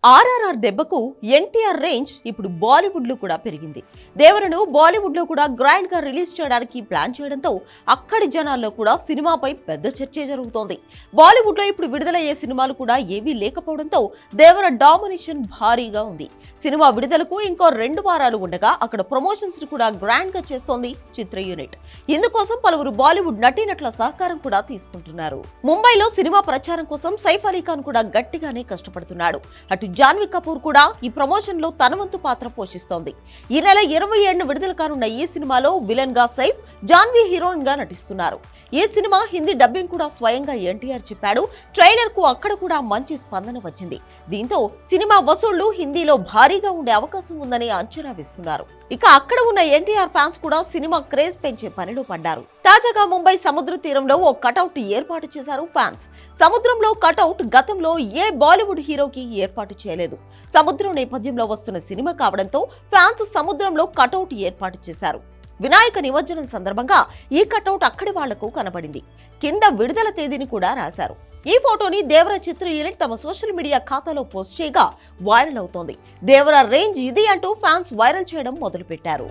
ఆర్ఆర్ఆర్ దెబ్బకు ఎన్టీఆర్ రేంజ్ ఇప్పుడు బాలీవుడ్ లో కూడా పెరిగింది. దేవరను బాలీవుడ్ లో కూడా గ్రాండ్ గా రిలీజ్ చేయడానికి ప్లాన్ చేయడంతో అక్కడి జనాల్లో కూడా సినిమాపై పెద్ద చర్చే జరుగుతోంది. బాలీవుడ్ లో ఇప్పుడు విడుదలయ్యే సినిమాలు కూడా ఏవీ లేకపోవడంతో దేవర డామినేషన్ భారీగా ఉంది. సినిమా విడుదలకు ఇంకో 2 వారాలు ఉండగా అక్కడ ప్రమోషన్స్ ని కూడా గ్రాండ్ గా చేస్తోంది చిత్ర యూనిట్. ఇందుకోసం పలువురు బాలీవుడ్ నటీనటుల సహకారం కూడా తీసుకుంటున్నారు. ముంబైలో సినిమా ప్రచారం కోసం సైఫ్ అలీ ఖాన్ కూడా గట్టిగానే కష్టపడుతున్నాడు. అటు జాన్వీ కపూర్ కూడా ఈ ప్రమోషన్ లో తన వంతు పాత్ర పోషిస్తోంది. ఈ నెల 27న విడుదల కానున్న ఈ సినిమాలో విలన్ గా సైఫ్, జాన్వీ హీరోయిన్ గా నటిస్తున్నారు. ఈ సినిమా హిందీ డబ్బింగ్ కూడా స్వయంగా ఎన్టీఆర్ చెప్పాడు. ట్రైలర్ కు అక్కడ కూడా మంచి స్పందన వచ్చింది. దీంతో సినిమా వసూళ్లు హిందీలో భారీగా ఉండే అవకాశం ఉందని అంచనా వేస్తున్నారు. ఇక అక్కడ ఉన్న ఎన్టీఆర్ ఫ్యాన్స్ కూడా సినిమా క్రేజ్ పెంచే పనిలో పడ్డారు. తాజాగా ముంబై సముద్ర తీరంలో ఓ కటౌట్ ఏర్పాటు చేశారు ఫ్యాన్స్. సముద్రంలో కటౌట్ గతంలో ఏ బాలీవుడ్ హీరోకి ఏర్పాటు చేయలేదు. సముద్రం నేపథ్యంలో వస్తున్న సినిమా కావడంతో ఫ్యాన్స్ సముద్రంలో కటౌట్ ఏర్పాటు చేశారు. వినాయక నిమజ్జనం సందర్భంగా ఈ కటౌట్ అక్కడి వాళ్లకు కనబడింది. కింద విడుదల తేదీని కూడా రాశారు. ఈ ఫోటోని దేవర చిత్ర యూనిట్ తమ సోషల్ మీడియా ఖాతాలో పోస్ట్ చేయగా వైరల్ అవుతోంది. దేవర రేంజ్ ఇది అంటూ ఫ్యాన్స్ వైరల్ చేయడం మొదలుపెట్టారు.